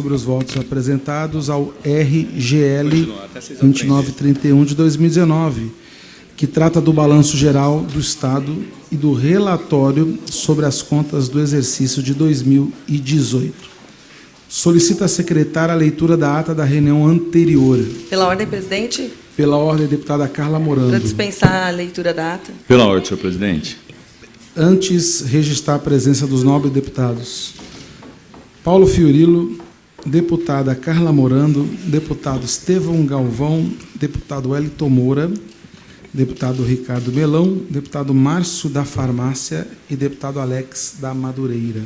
sobre os votos apresentados ao RGL 2931 de 2019, que trata do balanço geral do Estado e do relatório sobre as contas do exercício de 2018. Solicita a secretária a leitura da ata da reunião anterior. Pela ordem, presidente. Pela ordem, deputada Carla Morando. Para dispensar a leitura da ata. Pela ordem, senhor presidente. Antes, registrar a presença dos nobres deputados Paulo Fiorilo, deputada Carla Morando, deputado Estevão Galvão, deputado Wellington Moura, deputado Ricardo Melão, deputado Márcio da Farmácia e deputado Alex da Madureira.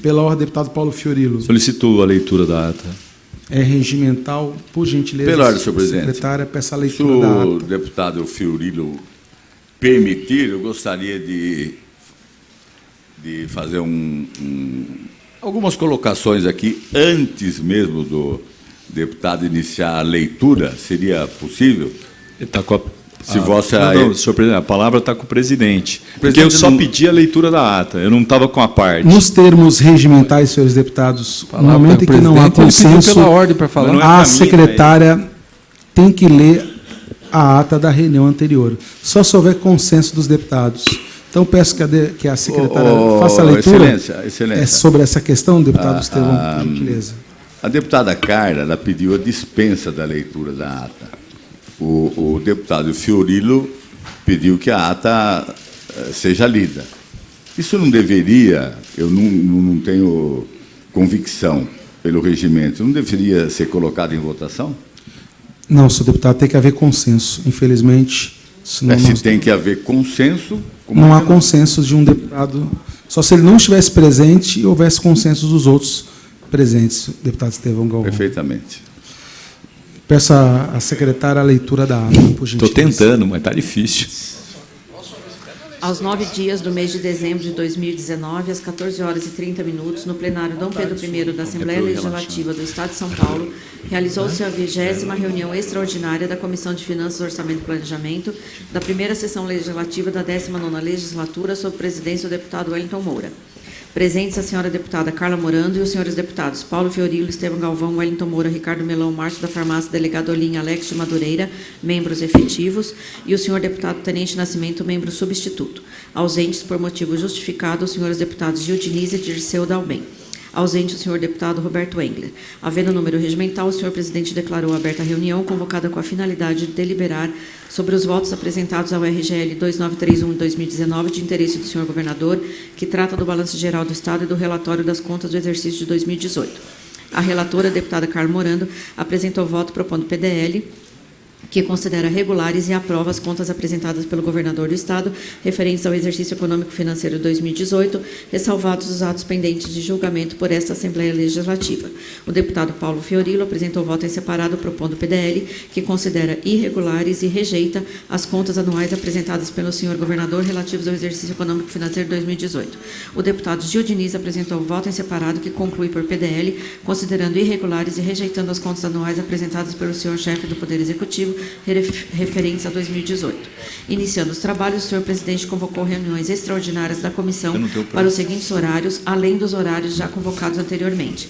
Pela ordem, deputado Paulo Fiorilo. Solicito a leitura da ata. É regimental, por gentileza. Pela ordem, senhor presidente. Secretária, peça a leitura da ata. Se o deputado Fiorilo permitir, eu gostaria de fazer algumas colocações aqui, antes mesmo do deputado iniciar a leitura. Seria possível? Ele está com a... Se vossa... Não, senhor presidente, a palavra está com o presidente. Porque eu só pedi a leitura da ata, eu não estava com a parte. Nos termos regimentais, senhores deputados, no momento em que não há consenso, pela ordem para falar. A secretária tem que ler a ata da reunião anterior. Só se houver consenso dos deputados. Então, peço que a secretária faça a leitura. Excelência. Sobre essa questão, deputado Estevão, por gentileza. A deputada Carla, ela pediu a dispensa da leitura da ata. O deputado Fiorilo pediu que a ata seja lida. Isso não deveria, eu não tenho convicção pelo regimento, não deveria ser colocado em votação? Não, senhor deputado, tem que haver consenso, infelizmente. Se tem que haver consenso... Não há consenso de um deputado, só se ele não estivesse presente e houvesse consenso dos outros presentes, deputado Estevão Galvão. Perfeitamente. Peço à secretária a leitura da ata, por gentileza. Estou tentando, mas está difícil. Aos 9 dias do mês de dezembro de 2019, às 14 horas e 30 minutos, no plenário Dom Pedro I da Assembleia Legislativa do Estado de São Paulo, realizou-se a 20ª reunião extraordinária da Comissão de Finanças, Orçamento e Planejamento da primeira sessão legislativa da 19ª legislatura, sob presidência do deputado Wellington Moura. Presentes a senhora deputada Carla Morando e os senhores deputados Paulo Fiorilo, Estevão Galvão, Wellington Moura, Ricardo Melão, Márcio da Farmácia, delegado Olim, Alex de Madureira, membros efetivos, e o senhor deputado Tenente Nascimento, membro substituto. Ausentes por motivo justificado, os senhores deputados Gil Diniz e Dirceu Dalben. Ausente o senhor deputado Roberto Engler. Havendo número regimental, o senhor presidente declarou aberta a reunião, convocada com a finalidade de deliberar sobre os votos apresentados ao RGL 2931 de 2019, de interesse do senhor governador, que trata do balanço geral do Estado e do relatório das contas do exercício de 2018. A relatora, a deputada Carla Morando, apresentou voto propondo PDL, que considera regulares e aprova as contas apresentadas pelo governador do Estado referentes ao exercício econômico-financeiro de 2018, ressalvados os atos pendentes de julgamento por esta Assembleia Legislativa. O deputado Paulo Fiorilo apresentou voto em separado propondo PDL, que considera irregulares e rejeita as contas anuais apresentadas pelo senhor governador relativas ao exercício econômico-financeiro de 2018. O deputado Gil Diniz apresentou voto em separado, que conclui por PDL, considerando irregulares e rejeitando as contas anuais apresentadas pelo senhor chefe do Poder Executivo referentes a 2018. Iniciando os trabalhos, o senhor presidente convocou reuniões extraordinárias da comissão para os seguintes horários, além dos horários já convocados anteriormente.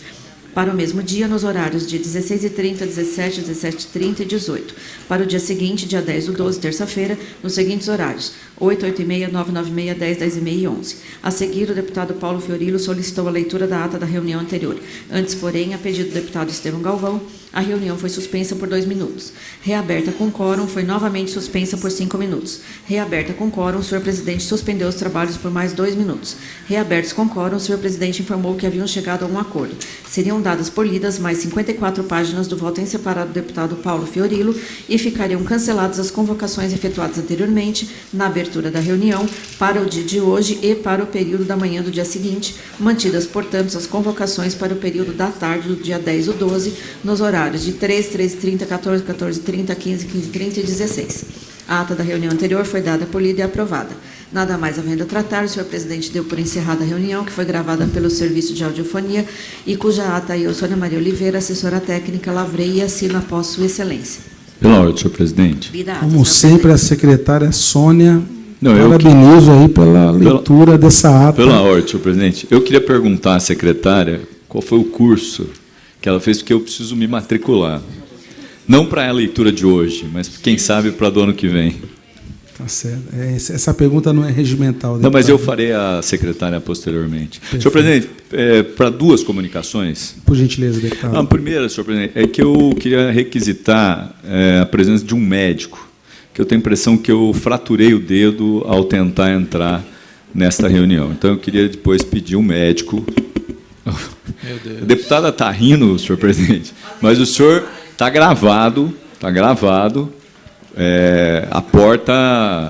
Para o mesmo dia, nos horários de 16h30, 17h, 17h30 e 18h. Para o dia seguinte, dia 10/12, terça-feira, nos seguintes horários: 8, 8h30, 9, 9h30, 10, 10h30 e 11h. A seguir, o deputado Paulo Fiorilo solicitou a leitura da ata da reunião anterior. Antes, porém, a pedido do deputado Estevão Galvão, a reunião foi suspensa por 2 minutos. Reaberta com quórum, foi novamente suspensa por 5 minutos. Reaberta com quórum, o senhor presidente suspendeu os trabalhos por mais 2 minutos. Reabertos com quórum, o senhor presidente informou que haviam chegado a um acordo. Seriam dadas por lidas mais 54 páginas do voto em separado do deputado Paulo Fiorilo e ficariam canceladas as convocações efetuadas anteriormente na abertura da reunião para o dia de hoje e para o período da manhã do dia seguinte, mantidas, portanto, as convocações para o período da tarde do dia 10/12, nos horários de 13, 13h30, 14, 14h30, 15, 15h30 e 16h. A ata da reunião anterior foi dada por lida e aprovada. Nada mais havendo a tratar, o senhor presidente deu por encerrada a reunião, que foi gravada pelo Serviço de Audiofonia e cuja ata eu, Sônia Maria Oliveira, assessora técnica, lavrei e assino após sua excelência. Pela ordem, senhor presidente. Como sempre, a secretária Sônia, parabenizo aí pela leitura dessa ata. Pela ordem, senhor presidente. Eu queria perguntar à secretária qual foi o curso que que ela fez, porque eu preciso me matricular. Não para a leitura de hoje, mas quem sabe para do ano que vem. Tá certo. Essa pergunta não é regimental. Não, mas deputado. eu farei a secretária posteriormente. Perfeito. Senhor presidente, para duas comunicações. Por gentileza, deputado. A primeira, senhor presidente, é que eu queria requisitar a presença de um médico, que eu tenho a impressão que eu fraturei o dedo ao tentar entrar nesta reunião. Então, eu queria depois pedir um médico. Meu Deus. A deputada está rindo, senhor presidente, mas o senhor está gravado, a porta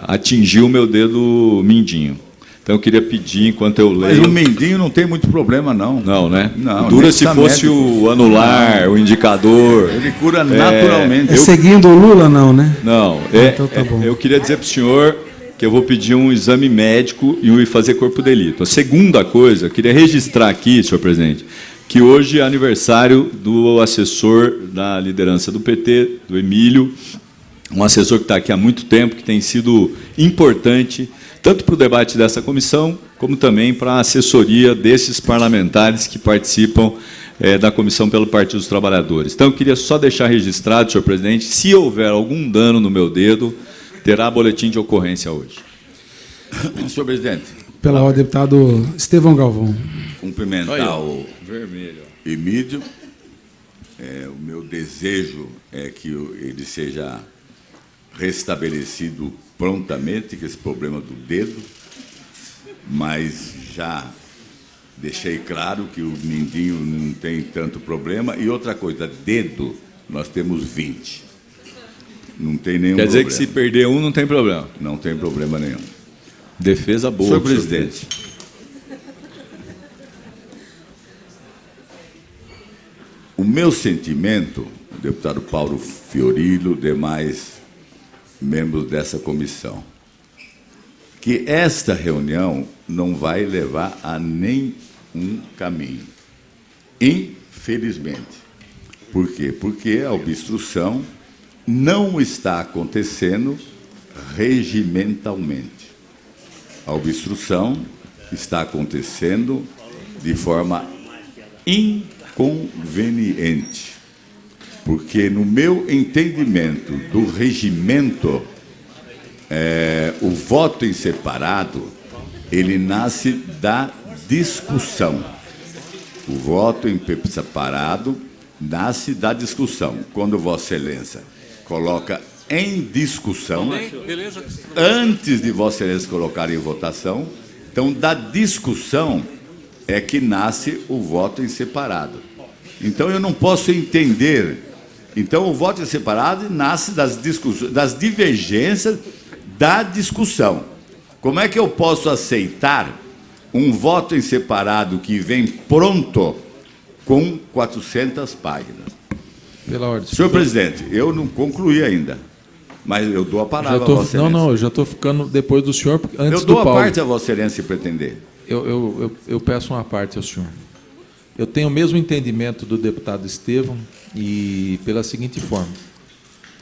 atingiu o meu dedo mindinho. Então, eu queria pedir, enquanto eu leio... Mas o mindinho não tem muito problema, não. Não, né? Não, dura se fosse o anular, o indicador. Ele cura naturalmente. Seguindo o Lula, não, né? Não, Então tá bom. eu queria dizer para o senhor que eu vou pedir um exame médico e fazer corpo de delito. A segunda coisa, eu queria registrar aqui, senhor presidente, que hoje é aniversário do assessor da liderança do PT, do Emílio, um assessor que está aqui há muito tempo, que tem sido importante, tanto para o debate dessa comissão, como também para a assessoria desses parlamentares que participam da Comissão pelo Partido dos Trabalhadores. Então, eu queria só deixar registrado, senhor presidente, se houver algum dano no meu dedo, terá boletim de ocorrência hoje. Senhor presidente, Pela ordem, deputado Estevão Galvão. cumprimentar o Vermelho. Emílio. O meu desejo é que ele seja restabelecido prontamente, com esse problema do dedo, mas já deixei claro que o mindinho não tem tanto problema. E outra coisa, dedo, nós temos 20. Não tem nenhum Quer dizer problema. que se perder um, não tem problema. Não tem problema nenhum. Defesa boa. Senhor que o senhor presidente, fez. o meu sentimento, o deputado Paulo Fiorillo, demais membros dessa comissão, que esta reunião não vai levar a nenhum caminho. Infelizmente. Por quê? Porque a obstrução não está acontecendo regimentalmente. A obstrução está acontecendo de forma inconveniente. Porque, no meu entendimento do regimento, o voto em separado, ele nasce da discussão. O voto em separado nasce da discussão. Quando Vossa Excelência coloca em discussão, antes de Vossa Excelência colocar em votação, então, da discussão é que nasce o voto em separado. Então, eu não posso entender. Então, o voto em separado nasce das divergências da discussão. Como é que eu posso aceitar um voto em separado que vem pronto com 400 páginas? Pela ordem. Senhor presidente, eu não concluí ainda, mas eu dou a palavra a Vossa Excelência. Não, eu já estou ficando depois do senhor, antes Eu dou do a Paulo. parte a Vossa Excelência se pretender. Eu peço uma parte ao senhor. Eu tenho o mesmo entendimento do deputado Estevão e pela seguinte forma.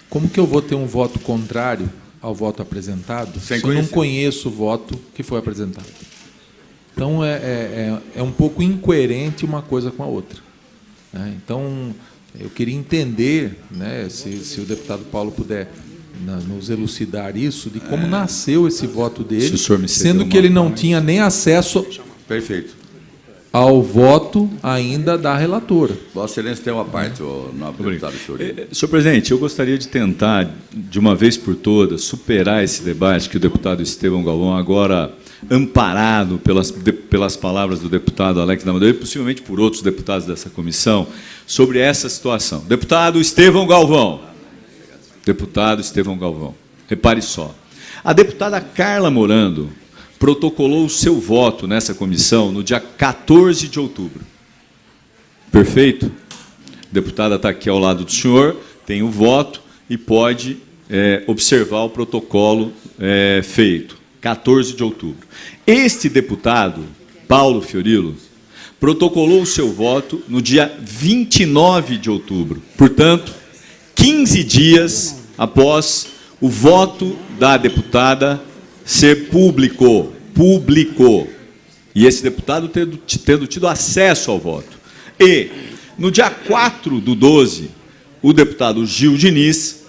Como que eu vou ter um voto contrário ao voto apresentado Sem se eu não conhecer. conheço o voto que foi apresentado? Então, é um pouco incoerente uma coisa com a outra, né? Então, eu queria entender, né, se o deputado Paulo puder nos elucidar isso, de como nasceu esse voto dele, Se o senhor me ceder sendo que uma ele não tinha nem acesso Perfeito. ao voto ainda da relatora. Vossa Excelência tem uma parte, o nobre deputado Fiorillo. Senhor presidente, eu gostaria de tentar, de uma vez por todas, superar esse debate que o deputado Estevão Galvão, agora amparado pelas palavras do deputado Alex Damador e possivelmente por outros deputados dessa comissão, sobre essa situação. Deputado Estevão Galvão. Deputado Estevão Galvão. Repare só. A deputada Carla Morando protocolou o seu voto nessa comissão no dia 14 de outubro. Perfeito? A deputada está aqui ao lado do senhor, tem o voto e pode observar o protocolo feito. 14 de outubro. Este deputado, Paulo Fiorillo, protocolou o seu voto no dia 29 de outubro. Portanto, 15 dias após o voto da deputada ser público. E esse deputado tendo tido acesso ao voto. E No dia 4/12, o deputado Gil Diniz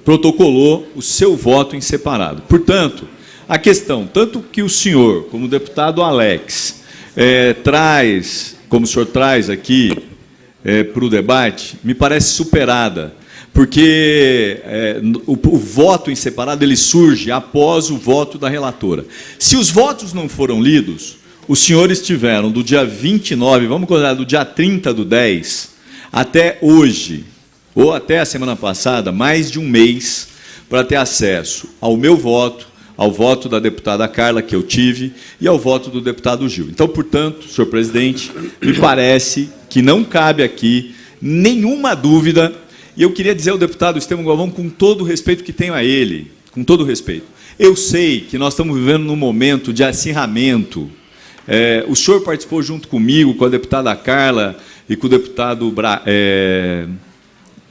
protocolou o seu voto em separado. Portanto, a questão, tanto que o senhor, como o deputado Alex, traz, como o senhor traz aqui para o debate, me parece superada, porque o voto em separado ele surge após o voto da relatora. Se os votos não foram lidos, os senhores tiveram do dia 29, vamos considerar do dia 30/10, até hoje, ou até a semana passada, mais de um mês, para ter acesso ao meu voto, ao voto da deputada Carla, que eu tive, e ao voto do deputado Gil. Então, portanto, senhor presidente, me parece que não cabe aqui nenhuma dúvida, e eu queria dizer ao deputado Estevão Galvão, com todo o respeito que tenho a ele, com todo o respeito, eu sei que nós estamos vivendo num momento de acirramento. O senhor participou junto comigo, com a deputada Carla e com o deputado...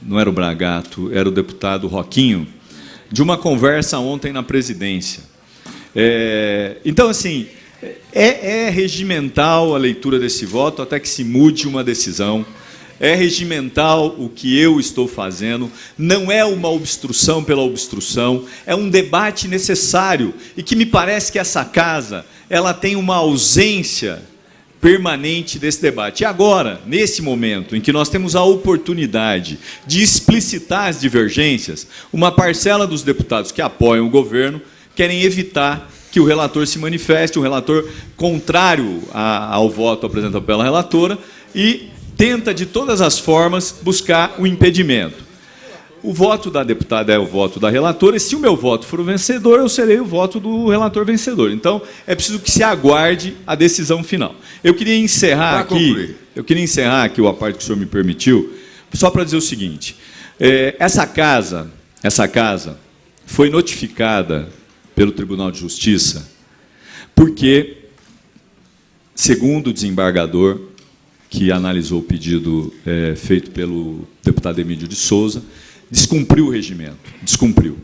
não era o Bragato, era o deputado Roquinho, de uma conversa ontem na presidência. Então, assim, é regimental a leitura desse voto até que se mude uma decisão. É regimental o que eu estou fazendo, não é uma obstrução pela obstrução, é um debate necessário e que me parece que essa casa ela tem uma ausência permanente desse debate. E agora, nesse momento em que nós temos a oportunidade de explicitar as divergências, uma parcela dos deputados que apoiam o governo querem evitar que o relator se manifeste, o relator contrário ao voto apresentado pela relatora, e tenta, de todas as formas, buscar o impedimento. O voto da deputada é o voto da relatora, e se o meu voto for o vencedor, eu serei o voto do relator vencedor. Então, é preciso que se aguarde a decisão final. Eu queria encerrar aqui a parte que o senhor me permitiu, só para dizer o seguinte: essa casa foi notificada pelo Tribunal de Justiça porque, segundo o desembargador, que analisou o pedido feito pelo deputado Emílio de Souza, descumpriu o regimento, descumpriu.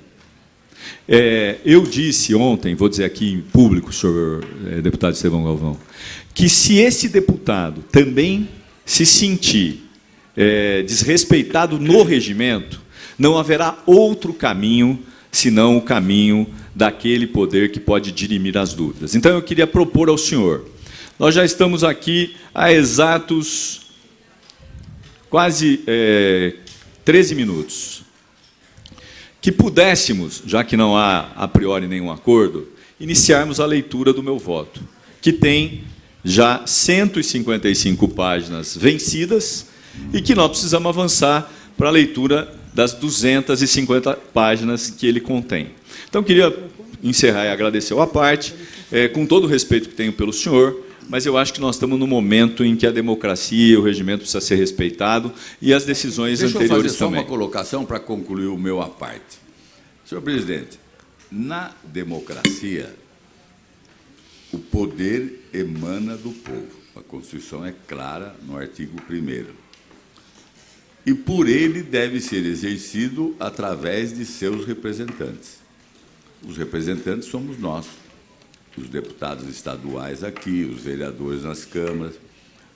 Eu disse ontem, vou dizer aqui em público, senhor deputado Estevão Galvão, que se esse deputado também se sentir desrespeitado no regimento, não haverá outro caminho, senão o caminho daquele poder que pode dirimir as dúvidas. Então, eu queria propor ao senhor, nós já estamos aqui há exatos quase 13 minutos, que pudéssemos, já que não há a priori nenhum acordo, iniciarmos a leitura do meu voto, que tem já 155 páginas vencidas e que nós precisamos avançar para a leitura das 250 páginas que ele contém. Então, queria encerrar e agradecer à parte, com todo o respeito que tenho pelo senhor, mas eu acho que nós estamos num momento em que a democracia e o regimento precisa ser respeitado e as decisões anteriores também. Deixa eu fazer só uma colocação para concluir o meu à parte. Senhor presidente, na democracia, o poder emana do povo. A Constituição é clara no artigo 1º. E por ele deve ser exercido através de seus representantes. Os representantes somos nós, os deputados estaduais aqui, os vereadores nas câmaras,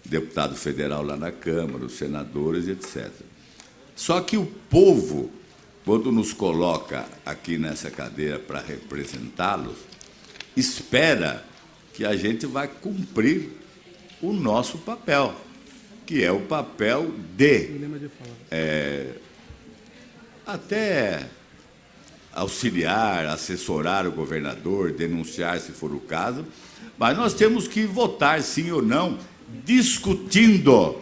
o deputado federal lá na Câmara, os senadores, etc. Só que o povo, quando nos coloca aqui nessa cadeira para representá-los, espera que a gente vai cumprir o nosso papel, que é o papel de até auxiliar, assessorar o governador, denunciar se for o caso, mas nós temos que votar sim ou não, discutindo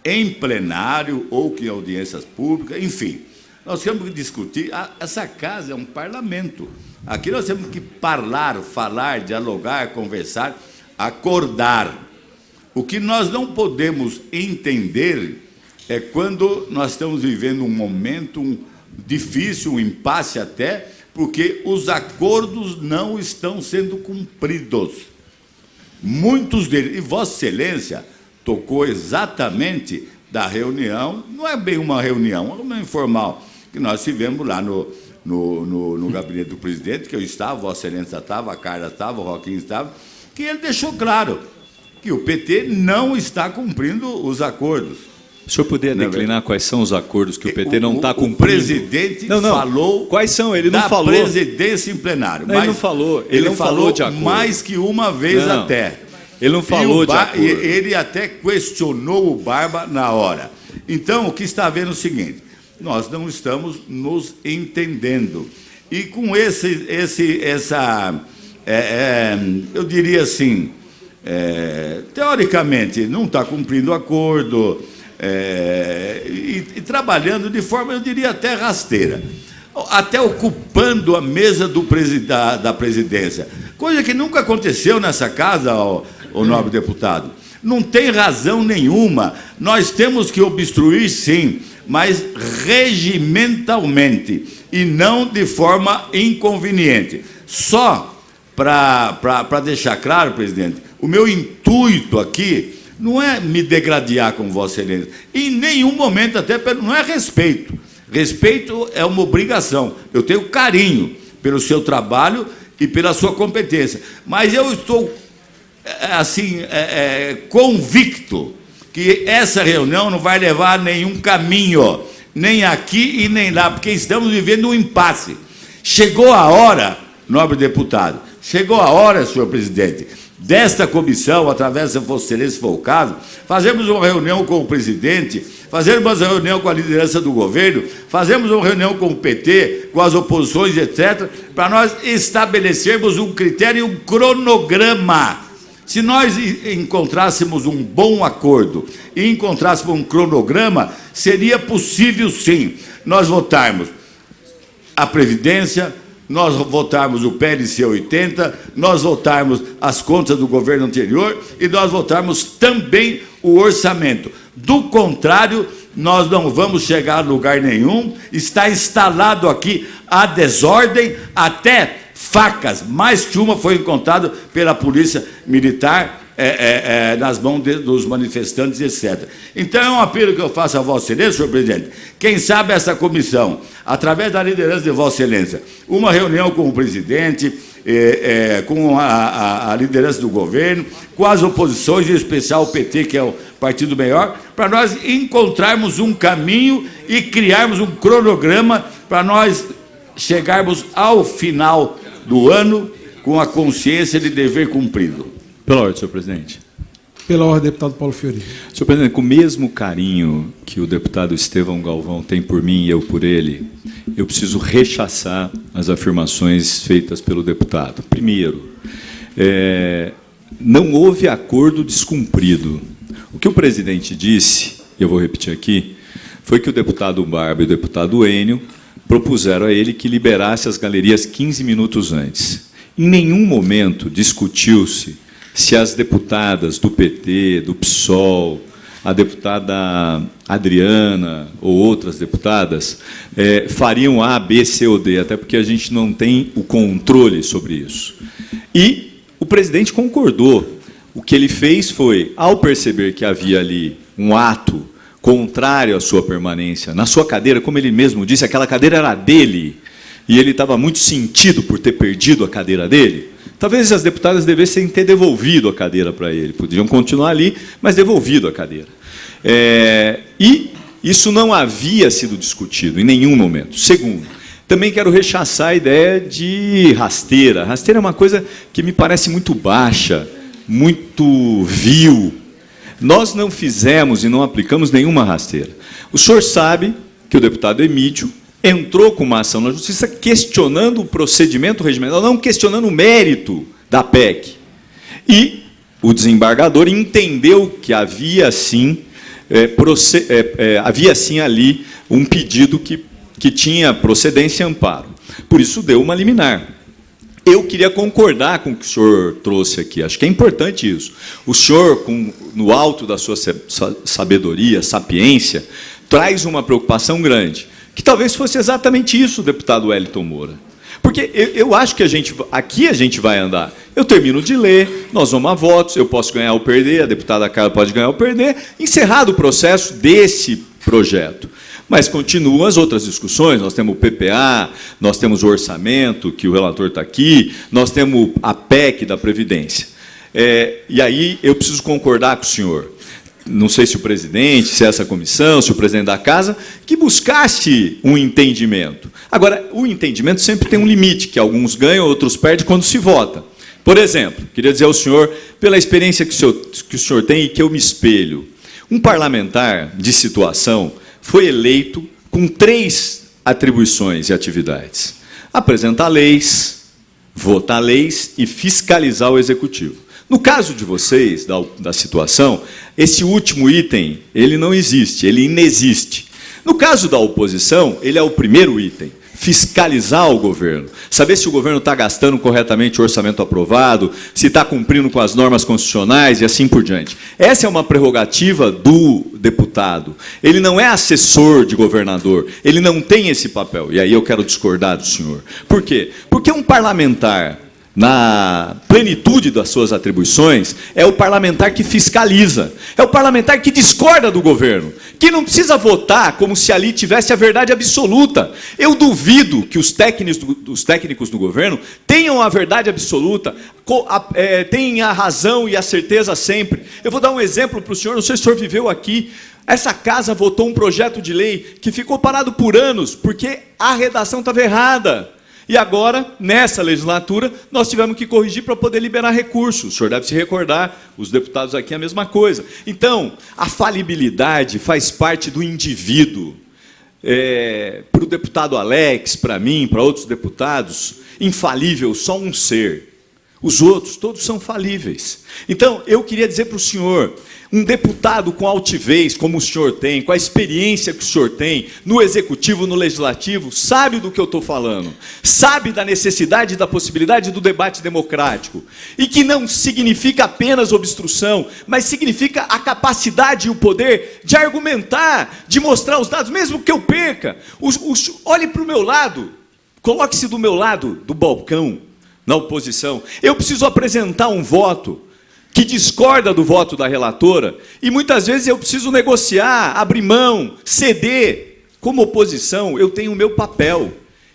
em plenário ou em audiências públicas, enfim. Nós temos que discutir, essa casa é um parlamento. Aqui nós temos que falar, dialogar, conversar, acordar. O que nós não podemos entender é quando nós estamos vivendo um momento difícil, um impasse até, porque os acordos não estão sendo cumpridos. Muitos deles. E Vossa Excelência tocou exatamente da reunião, não é bem uma reunião, é uma reunião informal, que nós tivemos lá no gabinete do presidente, que eu estava, Vossa Excelência estava, a Carla estava, o Roquinho estava, que ele deixou claro, que o PT não está cumprindo os acordos. O senhor poderia declinar quais são os acordos que o PT não está cumprindo? O presidente falou. Quais são? Ele não da falou. Presidência em plenário. Não, ele não falou. Ele não falou de acordo. Mais que uma vez não, até. Ele não falou de acordo. Ele até questionou o Barba na hora. Então, o que está havendo é o seguinte: nós não estamos nos entendendo. E com eu diria assim, teoricamente, não está cumprindo o acordo. E trabalhando de forma, eu diria, até rasteira, até ocupando a mesa da presidência, coisa que nunca aconteceu nessa casa, o nobre deputado. Não tem razão nenhuma. Nós temos que obstruir, sim, mas regimentalmente e não de forma inconveniente. Só para deixar claro, presidente, o meu intuito aqui não é me degradar com Vossa Excelência. Em nenhum momento, até não é respeito. Respeito é uma obrigação. Eu tenho carinho pelo seu trabalho e pela sua competência. Mas eu estou, assim, convicto que essa reunião não vai levar a nenhum caminho, nem aqui e nem lá, porque estamos vivendo um impasse. Chegou a hora, nobre deputado, chegou a hora, senhor presidente, desta comissão, através de Vossa Excelência, se for o caso, fazemos uma reunião com o presidente, fazemos uma reunião com a liderança do governo, fazemos uma reunião com o PT, com as oposições, etc., para nós estabelecermos um critério e um cronograma. Se nós encontrássemos um bom acordo e encontrássemos um cronograma, seria possível, sim, nós votarmos a Previdência, nós votarmos o PLC 80, nós votarmos as contas do governo anterior e nós votarmos também o orçamento. Do contrário, nós não vamos chegar a lugar nenhum. Está instalado aqui a desordem, até facas, mais que uma foi encontrada pela polícia militar nas mãos dos manifestantes, etc. Então, é um apelo que eu faço a Vossa Excelência, senhor presidente. Quem sabe essa comissão, através da liderança de Vossa Excelência, uma reunião com o presidente, com a liderança do governo, com as oposições, em especial o PT, que é o partido maior, para nós encontrarmos um caminho e criarmos um cronograma para nós chegarmos ao final do ano com a consciência de dever cumprido. Pela ordem, senhor presidente. Pela ordem, deputado Paulo Fiorilo. Senhor presidente, com o mesmo carinho que o deputado Estevão Galvão tem por mim e eu por ele, eu preciso rechaçar as afirmações feitas pelo deputado. Primeiro, não houve acordo descumprido. O que o presidente disse, e eu vou repetir aqui, foi que o deputado Barba e o deputado Enio propuseram a ele que liberasse as galerias 15 minutos antes. Em nenhum momento discutiu-se se as deputadas do PT, do PSOL, a deputada Adriana ou outras deputadas fariam A, B, C ou D, até porque a gente não tem o controle sobre isso. E o presidente concordou. O que ele fez foi, ao perceber que havia ali um ato contrário à sua permanência na sua cadeira, como ele mesmo disse, aquela cadeira era dele, e ele estava muito sentido por ter perdido a cadeira dele, talvez as deputadas devessem ter devolvido a cadeira para ele. Podiam continuar ali, mas devolvido a cadeira. E isso não havia sido discutido em nenhum momento. Segundo, também quero rechaçar a ideia de rasteira. Rasteira é uma coisa que me parece muito baixa, muito vil. Nós não fizemos e não aplicamos nenhuma rasteira. O senhor sabe que o deputado Emídio entrou com uma ação na Justiça questionando o procedimento regimental, não questionando o mérito da PEC. E o desembargador entendeu que havia sim, ali um pedido que tinha procedência e amparo. Por isso deu uma liminar. Eu queria concordar com o que o senhor trouxe aqui. Acho que é importante isso. O senhor, no alto da sua sabedoria, sapiência, traz uma preocupação grande. Que talvez fosse exatamente isso, deputado Wellington Moura. Porque eu acho que aqui a gente vai andar. Eu termino de ler, nós vamos a votos, eu posso ganhar ou perder, a deputada Carla pode ganhar ou perder, encerrado o processo desse projeto. Mas continuam as outras discussões, nós temos o PPA, nós temos o orçamento, que o relator está aqui, nós temos a PEC da Previdência. E aí eu preciso concordar com o senhor. Não sei se o presidente, se essa comissão, se o presidente da casa, que buscasse um entendimento. Agora, o entendimento sempre tem um limite, que alguns ganham, outros perdem quando se vota. Por exemplo, queria dizer ao senhor, pela experiência que o senhor tem e que eu me espelho, um parlamentar de situação foi eleito com 3 atribuições e atividades: apresentar leis, votar leis e fiscalizar o executivo. No caso de vocês, da situação, esse último item, ele não existe, ele inexiste. No caso da oposição, ele é o primeiro item: fiscalizar o governo, saber se o governo está gastando corretamente o orçamento aprovado, se está cumprindo com as normas constitucionais e assim por diante. Essa é uma prerrogativa do deputado. Ele não é assessor de governador, ele não tem esse papel. E aí eu quero discordar do senhor. Por quê? Porque um parlamentar, na plenitude das suas atribuições, é o parlamentar que fiscaliza, é o parlamentar que discorda do governo, que não precisa votar como se ali tivesse a verdade absoluta. Eu duvido que os técnicos do governo tenham a verdade absoluta, tenham a razão e a certeza sempre. Eu vou dar um exemplo para o senhor, não sei se o senhor viveu aqui. Essa casa votou um projeto de lei que ficou parado por anos, porque a redação estava errada. E agora, nessa legislatura, nós tivemos que corrigir para poder liberar recursos. O senhor deve se recordar, os deputados aqui, a mesma coisa. Então, a falibilidade faz parte do indivíduo. Para o deputado Alex, para mim, para outros deputados, infalível só um ser. Os outros, todos são falíveis. Então, eu queria dizer para o senhor, um deputado com altivez, como o senhor tem, com a experiência que o senhor tem, no executivo, no legislativo, sabe do que eu estou falando, sabe da necessidade e da possibilidade do debate democrático, e que não significa apenas obstrução, mas significa a capacidade e o poder de argumentar, de mostrar os dados, mesmo que eu perca. Olhe para o meu lado, coloque-se do meu lado, do balcão, na oposição. Eu preciso apresentar um voto que discorda do voto da relatora, e muitas vezes eu preciso negociar, abrir mão, ceder. Como oposição, eu tenho o meu papel,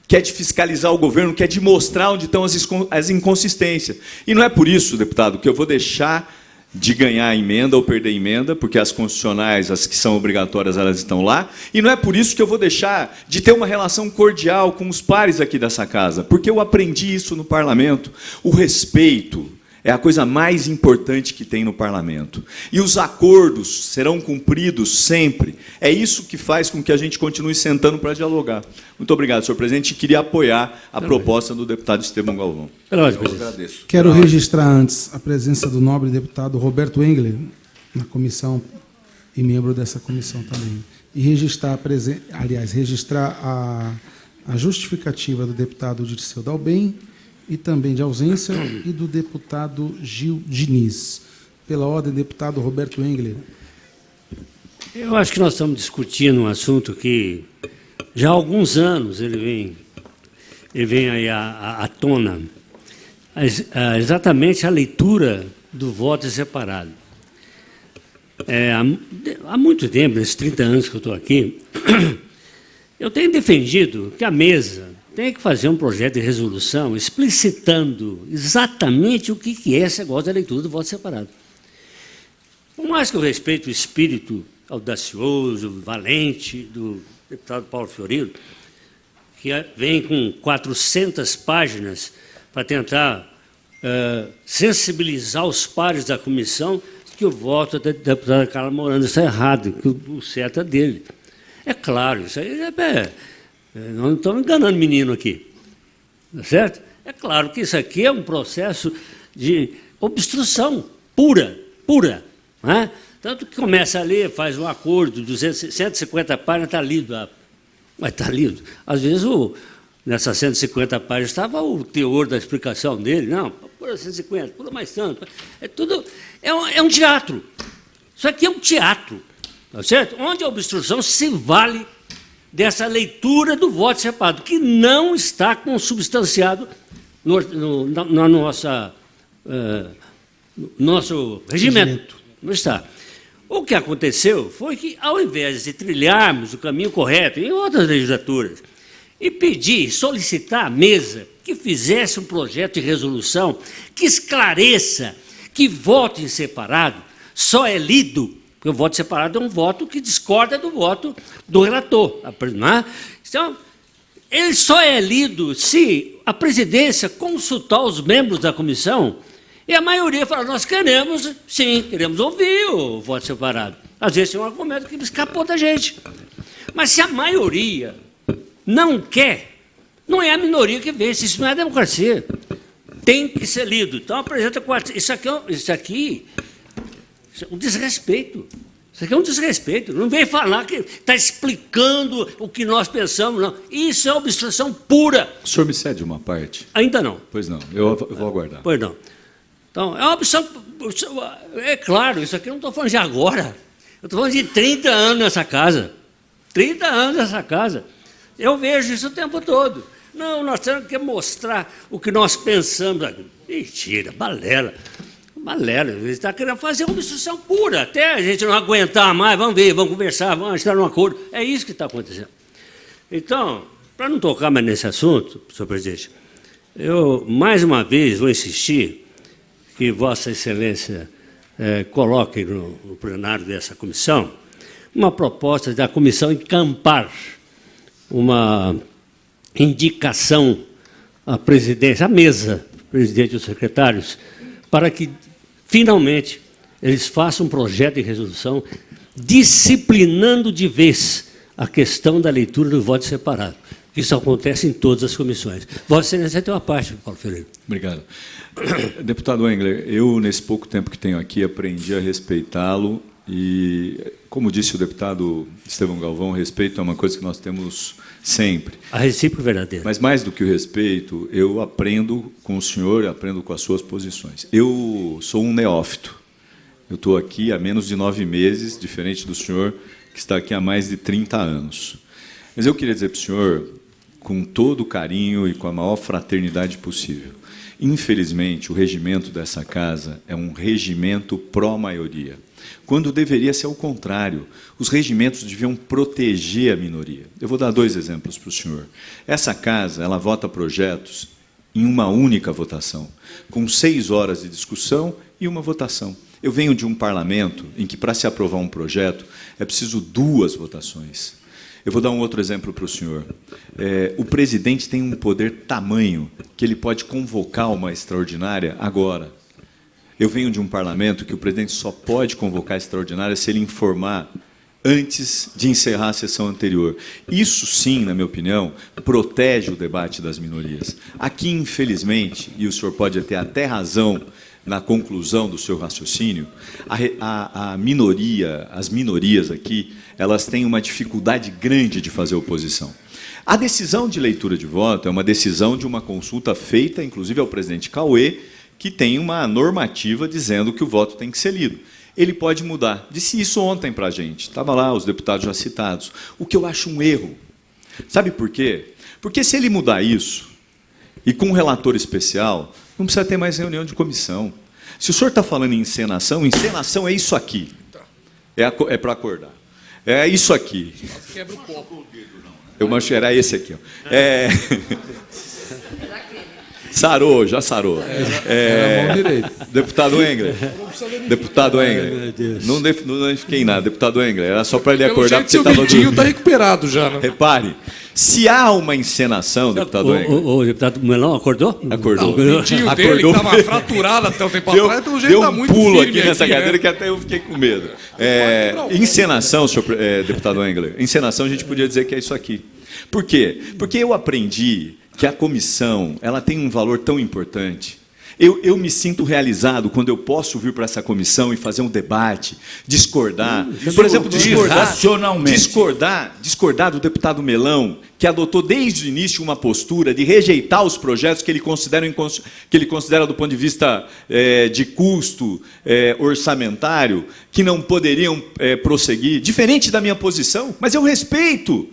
que é de fiscalizar o governo, que é de mostrar onde estão as inconsistências. E não é por isso, deputado, que eu vou deixar de ganhar a emenda ou perder a emenda, porque as constitucionais, as que são obrigatórias, elas estão lá, e não é por isso que eu vou deixar de ter uma relação cordial com os pares aqui dessa casa, porque eu aprendi isso no parlamento. O respeito é a coisa mais importante que tem no parlamento. E os acordos serão cumpridos sempre. É isso que faz com que a gente continue sentando para dialogar. Muito obrigado, senhor presidente. E queria apoiar a proposta do deputado Estevão Galvão. Eu agradeço. Quero registrar antes a presença do nobre deputado Roberto Engler, na comissão, e membro dessa comissão também. E registrar a justificativa do deputado Dirceu Dalben, e também de ausência, e do deputado Gil Diniz. Pela ordem, deputado Roberto Engler. Eu acho que nós estamos discutindo um assunto que já há alguns anos ele vem aí à tona, exatamente a leitura do voto separado. Há muito tempo, nesses 30 anos que eu estou aqui, eu tenho defendido que a mesa tem que fazer um projeto de resolução explicitando exatamente o que é esse negócio da leitura do voto separado. Por mais que eu respeite o espírito audacioso, valente do deputado Paulo Fiorilo, que vem com 400 páginas para tentar sensibilizar os pares da comissão que o voto da deputada Carla Morando está errado, que o certo é dele. É claro, isso aí não estamos enganando menino aqui, tá certo? É claro que isso aqui é um processo de obstrução pura, né? Tanto que começa a ler, faz um acordo, 150 páginas, está lido. Mas está lido. Às vezes, nessas 150 páginas, estava o teor da explicação dele. Não, pula 150, pula mais tanto. É um teatro. Isso aqui é um teatro, tá certo? Onde a obstrução se vale dessa leitura do voto separado, que não está consubstanciado no nosso regimento. Não está. O que aconteceu foi que, ao invés de trilharmos o caminho correto em outras legislaturas e pedir, solicitar à mesa que fizesse um projeto de resolução que esclareça que voto em separado só é lido, porque o voto separado é um voto que discorda do voto do relator. Não é? Então, ele só é lido se a presidência consultar os membros da comissão e a maioria fala, nós queremos, sim, queremos ouvir o voto separado. Às vezes é um argumento que escapou da gente. Mas se a maioria não quer, não é a minoria que vence, isso não é democracia. Tem que ser lido. Então, apresenta isso aqui é um desrespeito. Isso aqui é um desrespeito. Não vem falar que está explicando o que nós pensamos, não. Isso é obstrução pura. O senhor me cede uma parte? Ainda não. Pois não, eu vou aguardar. Pois não. Então, é uma opção. É claro, isso aqui eu não estou falando de agora. Eu estou falando de 30 anos nessa casa. 30 anos nessa casa. Eu vejo isso o tempo todo. Não, nós temos que mostrar o que nós pensamos. Mentira, balela. Balela. Ele está querendo fazer uma obstrução pura. Até a gente não aguentar mais, vamos ver, vamos conversar, vamos estar num acordo. É isso que está acontecendo. Então, para não tocar mais nesse assunto, senhor presidente, eu, mais uma vez, vou insistir que Vossa Excelência coloque no plenário dessa comissão uma proposta da comissão encampar uma indicação à presidência, à mesa, presidente e os secretários, para que, finalmente, eles façam um projeto de resolução disciplinando de vez a questão da leitura do voto separado. Isso acontece em todas as comissões. Vossa Excelência tem uma parte, Paulo Ferreira. Obrigado. Deputado Engler, eu, nesse pouco tempo que tenho aqui, aprendi a respeitá-lo e, como disse o deputado Estevão Galvão, respeito é uma coisa que nós temos sempre. A recíproca verdadeira. Mas, mais do que o respeito, eu aprendo com o senhor e aprendo com as suas posições. Eu sou um neófito. Eu estou aqui há menos de 9 meses, diferente do senhor, que está aqui há mais de 30 anos. Mas eu queria dizer para o senhor, com todo o carinho e com a maior fraternidade possível, infelizmente, o regimento dessa casa é um regimento pró-maioria, quando deveria ser o contrário. Os regimentos deviam proteger a minoria. Eu vou dar 2 exemplos para o senhor. Essa casa, ela vota projetos em uma única votação, com 6 horas de discussão e uma votação. Eu venho de um parlamento em que, para se aprovar um projeto, é preciso 2 votações. Eu vou dar um outro exemplo para o senhor. O presidente tem um poder tamanho que ele pode convocar uma extraordinária agora. Eu venho de um parlamento que o presidente só pode convocar a extraordinária se ele informar antes de encerrar a sessão anterior. Isso, sim, na minha opinião, protege o debate das minorias. Aqui, infelizmente, e o senhor pode ter até razão na conclusão do seu raciocínio, a minoria, as minorias aqui, elas têm uma dificuldade grande de fazer oposição. A decisão de leitura de voto é uma decisão de uma consulta feita, inclusive, ao presidente Cauê, que tem uma normativa dizendo que o voto tem que ser lido. Ele pode mudar. Disse isso ontem para a gente. Estava lá, os deputados já citados. O que eu acho um erro. Sabe por quê? Porque se ele mudar isso, e com um relator especial, não precisa ter mais reunião de comissão. Se o senhor está falando em encenação é isso aqui. É para acordar. É isso aqui. Quebra o copo. Eu acho era esse aqui. Ó. Sarou, já sarou. Deputado Engler. Deputado Engler. Não fiquei em nada. Deputado Engler. Era só para ele acordar porque você estava dormindo. Está recuperado já, né? Repare, se há uma encenação, deputado Engler... O deputado Melão acordou? Acordou. O dentinho dele, que estava fraturado até um tempo atrás, pelo jeito está muito pulo firme aqui nessa cadeira, né? que até eu fiquei com medo. Encenação, senhor deputado Engler, encenação a gente podia dizer que é isso aqui. Por quê? Porque eu aprendi que a comissão ela tem um valor tão importante. Eu me sinto realizado quando eu posso vir para essa comissão e fazer um debate, discordar. Por exemplo, discordar do deputado Melão, que adotou desde o início uma postura de rejeitar os projetos que ele considera do ponto de vista de custo orçamentário, que não poderiam prosseguir, diferente da minha posição, mas eu respeito.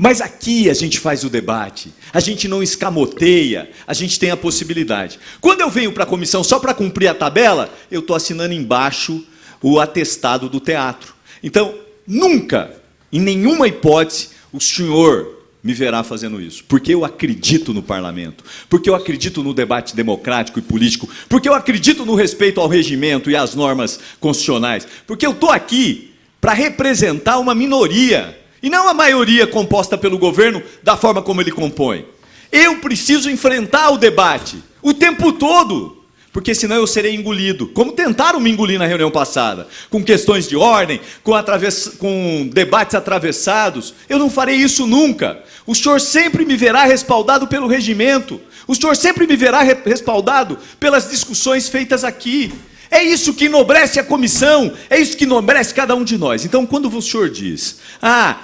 Mas aqui a gente faz o debate, a gente não escamoteia, a gente tem a possibilidade. Quando eu venho para a comissão só para cumprir a tabela, eu estou assinando embaixo o atestado do teatro. Então, nunca, em nenhuma hipótese, o senhor me verá fazendo isso, porque eu acredito no parlamento, porque eu acredito no debate democrático e político, porque eu acredito no respeito ao regimento e às normas constitucionais, porque eu estou aqui para representar uma minoria, e não a maioria composta pelo governo da forma como ele compõe. Eu preciso enfrentar o debate o tempo todo, porque senão eu serei engolido, como tentaram me engolir na reunião passada, com questões de ordem, com debates atravessados. Eu não farei isso nunca. O senhor sempre me verá respaldado pelo regimento, o senhor sempre me verá respaldado pelas discussões feitas aqui. É isso que enobrece a comissão, é isso que enobrece cada um de nós. Então, quando o senhor diz,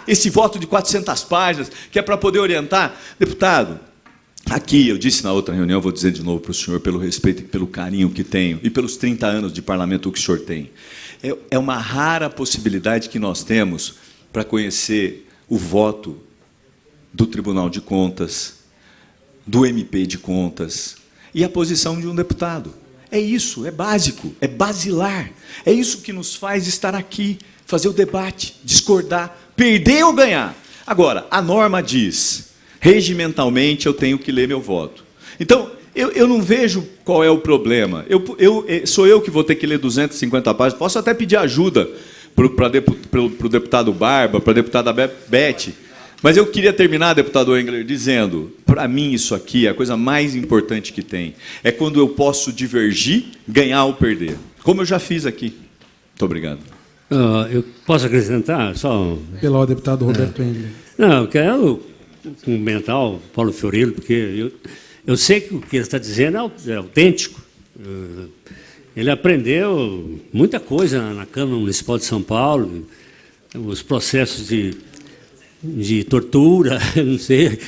esse voto de 400 páginas, que é para poder orientar, deputado, aqui, eu disse na outra reunião, vou dizer de novo para o senhor, pelo respeito e pelo carinho que tenho, e pelos 30 anos de parlamento que o senhor tem, é uma rara possibilidade que nós temos para conhecer o voto do Tribunal de Contas, do MP de Contas, e a posição de um deputado. É isso, é básico, é basilar. É isso que nos faz estar aqui, fazer o debate, discordar, perder ou ganhar. Agora, a norma diz, regimentalmente eu tenho que ler meu voto. Então, eu não vejo qual é o problema. Sou eu que vou ter que ler 250 páginas, posso até pedir ajuda para o deputado Barba, para a deputada Beth, mas eu queria terminar, deputado Engler, dizendo, para mim isso aqui é a coisa mais importante que tem. É quando eu posso divergir, ganhar ou perder. Como eu já fiz aqui. Muito obrigado. Eu posso acrescentar? Só... Pelo deputado Roberto Engler. Não, eu quero cumprimentar o Paulo Fiorilo, porque eu sei que o que ele está dizendo é autêntico. Ele aprendeu muita coisa na Câmara Municipal de São Paulo, os processos de tortura, não sei,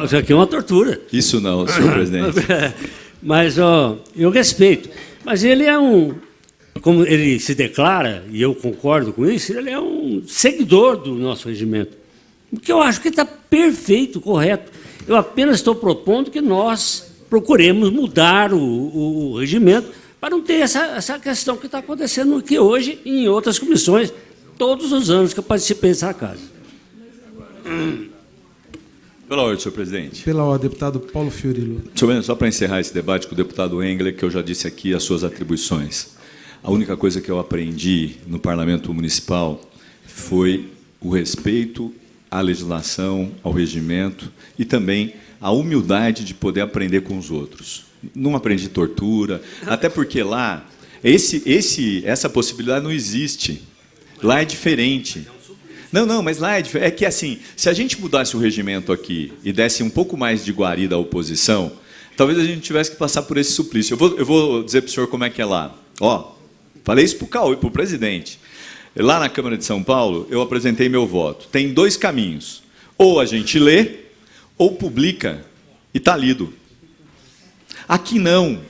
isso aqui é uma tortura. Isso não, senhor presidente. Mas eu respeito. Mas ele é como ele se declara, e eu concordo com isso, ele é um seguidor do nosso regimento. Porque eu acho que está perfeito, correto. Eu apenas estou propondo que nós procuremos mudar o regimento para não ter essa questão que está acontecendo aqui hoje e em outras comissões, todos os anos que eu participei dessa casa. Pela ordem, senhor presidente. Pela ordem, deputado Paulo Fiorilo. Senhor presidente, só para encerrar esse debate com o deputado Engler, que eu já disse aqui as suas atribuições. A única coisa que eu aprendi no Parlamento Municipal foi o respeito à legislação, ao regimento e também a humildade de poder aprender com os outros. Não aprendi tortura, até porque lá, essa possibilidade não existe. Lá é diferente. Não, mas lá é que assim, se a gente mudasse o regimento aqui e desse um pouco mais de guarida à oposição, talvez a gente tivesse que passar por esse suplício. Eu vou dizer para o senhor como é que é lá. Falei isso para o Cauê, para o presidente. Lá na Câmara de São Paulo, eu apresentei meu voto. Tem 2 caminhos. Ou a gente lê, ou publica, e está lido. Aqui não,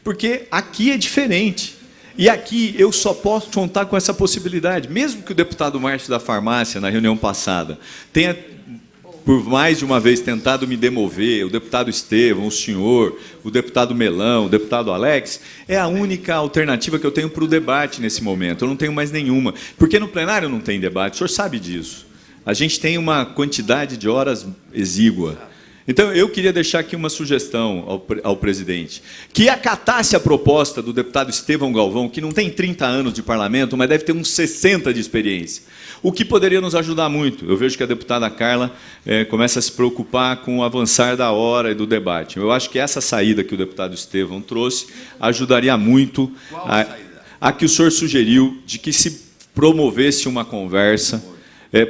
porque aqui é diferente. E aqui eu só posso contar com essa possibilidade. Mesmo que o deputado Márcio da Farmácia, na reunião passada, tenha, por mais de uma vez, tentado me demover, o deputado Estevão, o senhor, o deputado Melão, o deputado Alex, é a única alternativa que eu tenho para o debate nesse momento. Eu não tenho mais nenhuma. Porque no plenário não tem debate, o senhor sabe disso. A gente tem uma quantidade de horas exígua. Então, eu queria deixar aqui uma sugestão ao presidente, que acatasse a proposta do deputado Estevão Galvão, que não tem 30 anos de parlamento, mas deve ter uns 60 de experiência, o que poderia nos ajudar muito. Eu vejo que a deputada Carla começa a se preocupar com o avançar da hora e do debate. Eu acho que essa saída que o deputado Estevão trouxe ajudaria muito a que o senhor sugeriu de que se promovesse uma conversa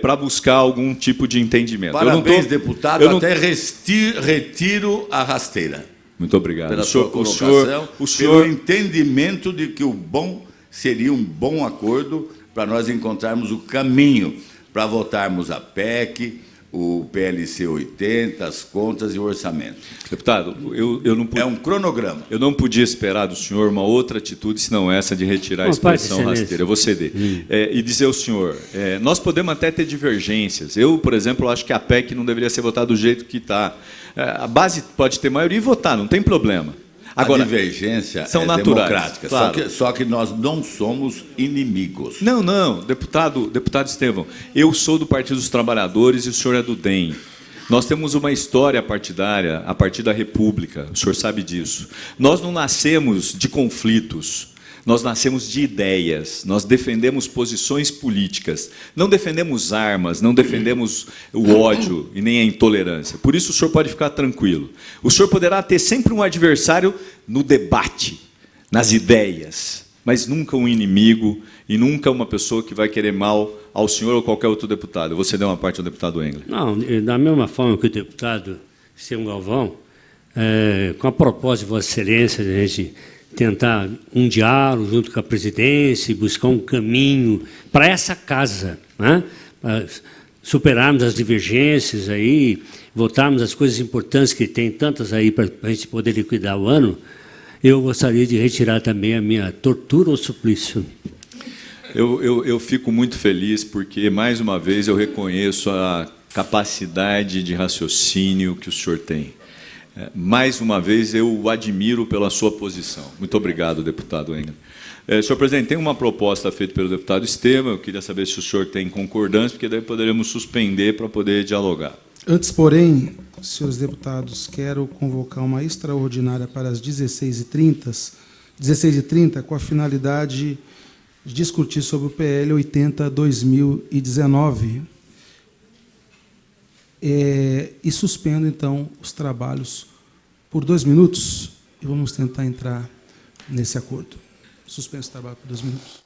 para buscar algum tipo de entendimento. Parabéns, deputado, até retiro a rasteira. Muito obrigado. Pela sua colocação, pelo entendimento de que o bom seria um bom acordo para nós encontrarmos o caminho para votarmos a PEC, o PLC 80, as contas e o orçamento. Deputado, eu não pude, é um cronograma. Eu não podia esperar do senhor uma outra atitude, senão essa de retirar a expressão rasteira. Eu vou ceder. E dizer ao senhor, nós podemos até ter divergências. Eu, por exemplo, acho que a PEC não deveria ser votada do jeito que está. A base pode ter maioria e votar, não tem problema. Agora, a divergência são naturais, democrática, claro. Só que nós não somos inimigos. Não, deputado Estevão, eu sou do Partido dos Trabalhadores e o senhor é do DEM. Nós temos uma história partidária a partir da República, o senhor sabe disso. Nós não nascemos de conflitos, nós nascemos de ideias, nós defendemos posições políticas, não defendemos armas, não defendemos o ódio e nem a intolerância. Por isso o senhor pode ficar tranquilo. O senhor poderá ter sempre um adversário no debate, nas ideias, mas nunca um inimigo e nunca uma pessoa que vai querer mal ao senhor ou qualquer outro deputado. Você deu uma parte ao deputado Engler. Não, da mesma forma que o deputado Estevão Galvão, com a proposta de Vossa Excelência de a gente tentar um diálogo junto com a presidência e buscar um caminho para essa casa, né? Para superarmos as divergências aí, votarmos as coisas importantes que tem tantas aí para a gente poder liquidar o ano, eu gostaria de retirar também a minha tortura ou suplício. Eu fico muito feliz porque, mais uma vez, eu reconheço a capacidade de raciocínio que o senhor tem. Mais uma vez, eu o admiro pela sua posição. Muito obrigado, deputado Engler. Senhor presidente, tem uma proposta feita pelo deputado Estevão, eu queria saber se o senhor tem concordância, porque daí poderemos suspender para poder dialogar. Antes, porém, senhores deputados, quero convocar uma extraordinária para as 16h30, com a finalidade de discutir sobre o PL 80/2019. E suspendo, então, os trabalhos por 2 minutos e vamos tentar entrar nesse acordo. Suspenso o trabalho por 2 minutos.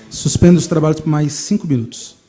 Suspendo os trabalhos por mais 5 minutos.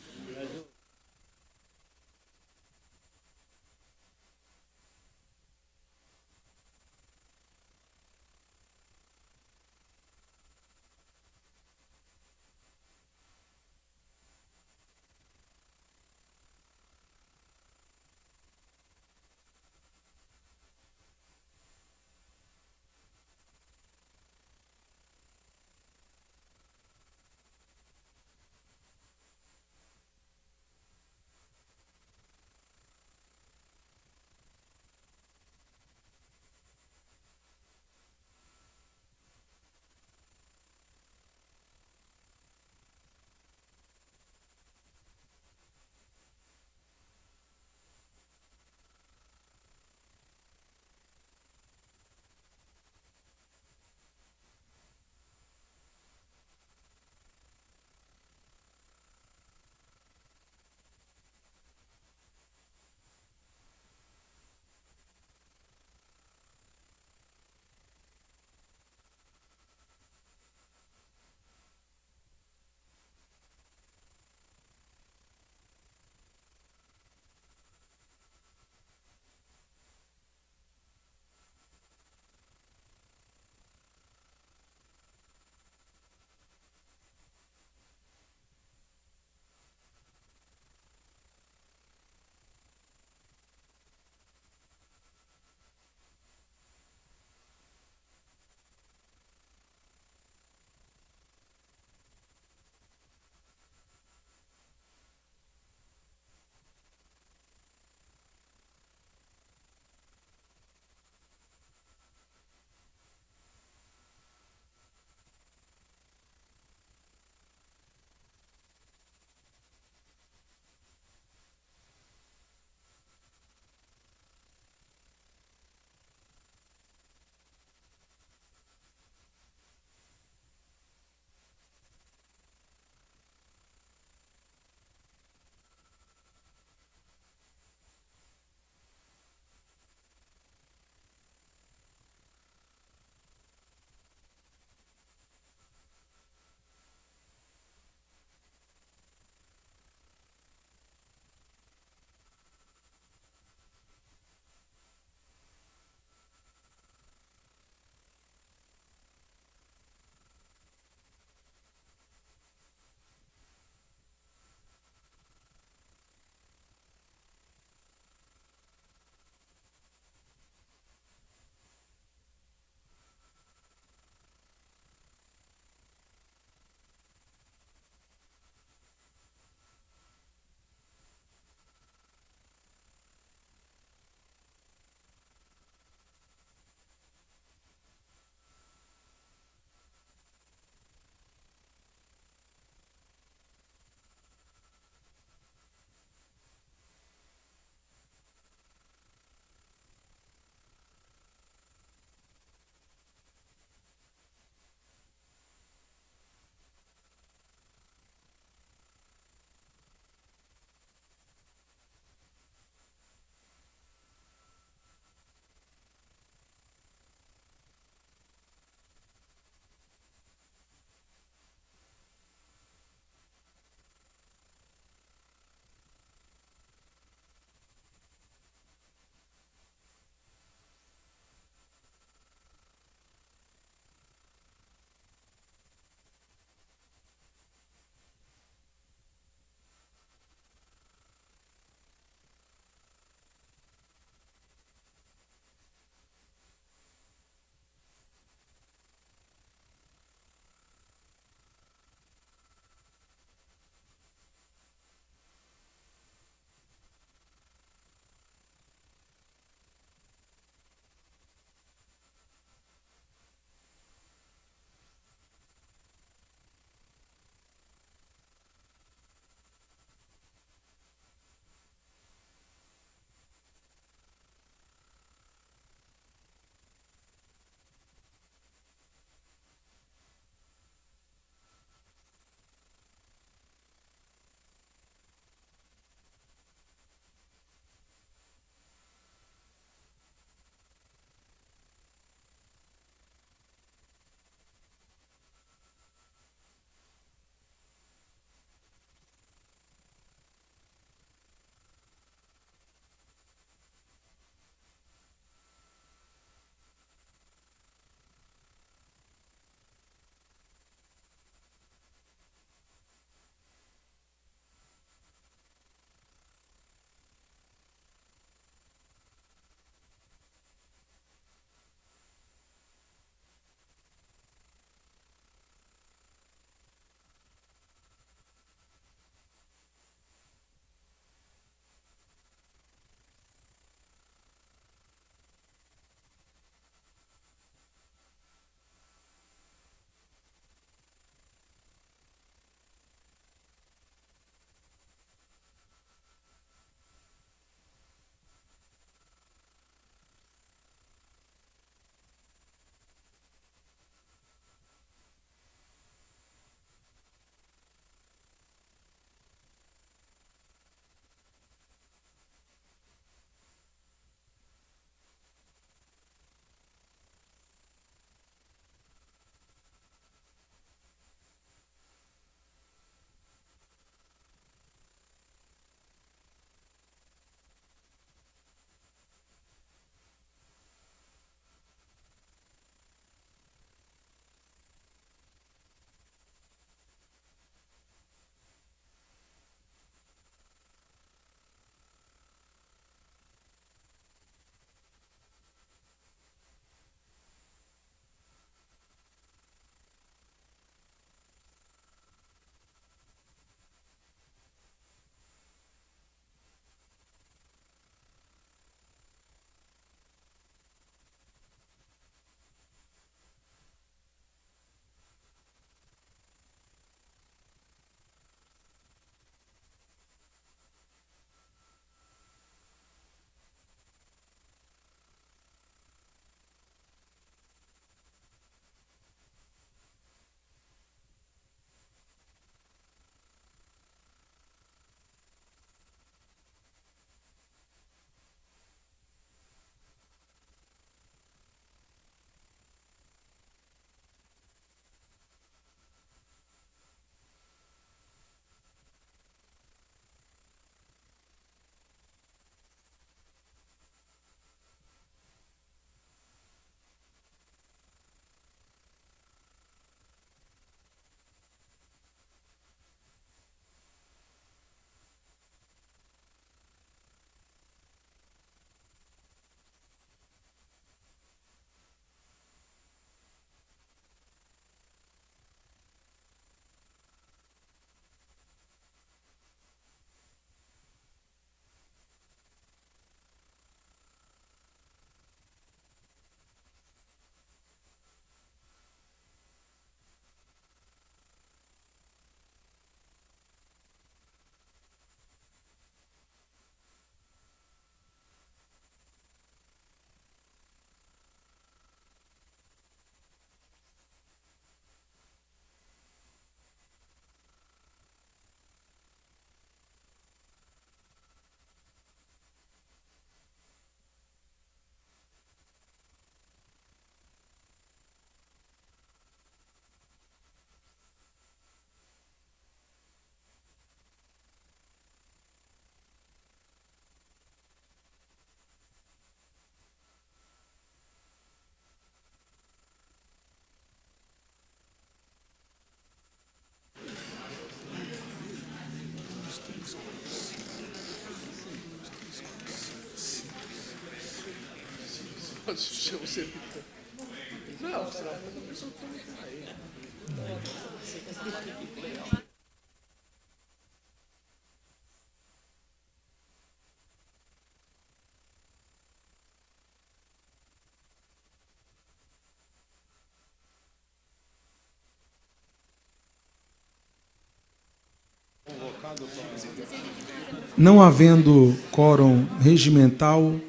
Não havendo quórum regimental,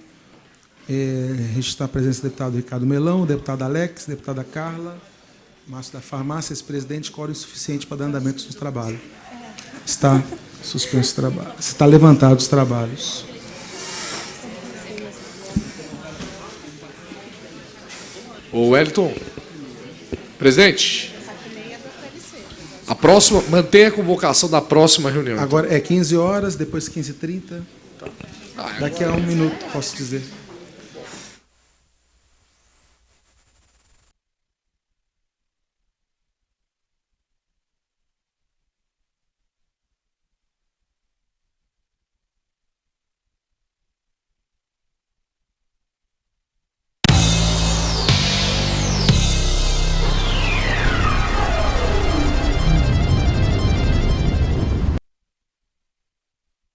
registrar a presença do deputado Ricardo Melão, deputado Alex, deputada Carla, Márcio da Farmácia, ex-presidente, quórum insuficiente para dar andamento dos trabalhos. Está suspenso o trabalho. Está levantado os trabalhos. Ô Wellington, presidente, a próxima, mantenha a convocação da próxima reunião. Agora é 15 horas, depois 15h30. Daqui a 1 minuto, posso dizer.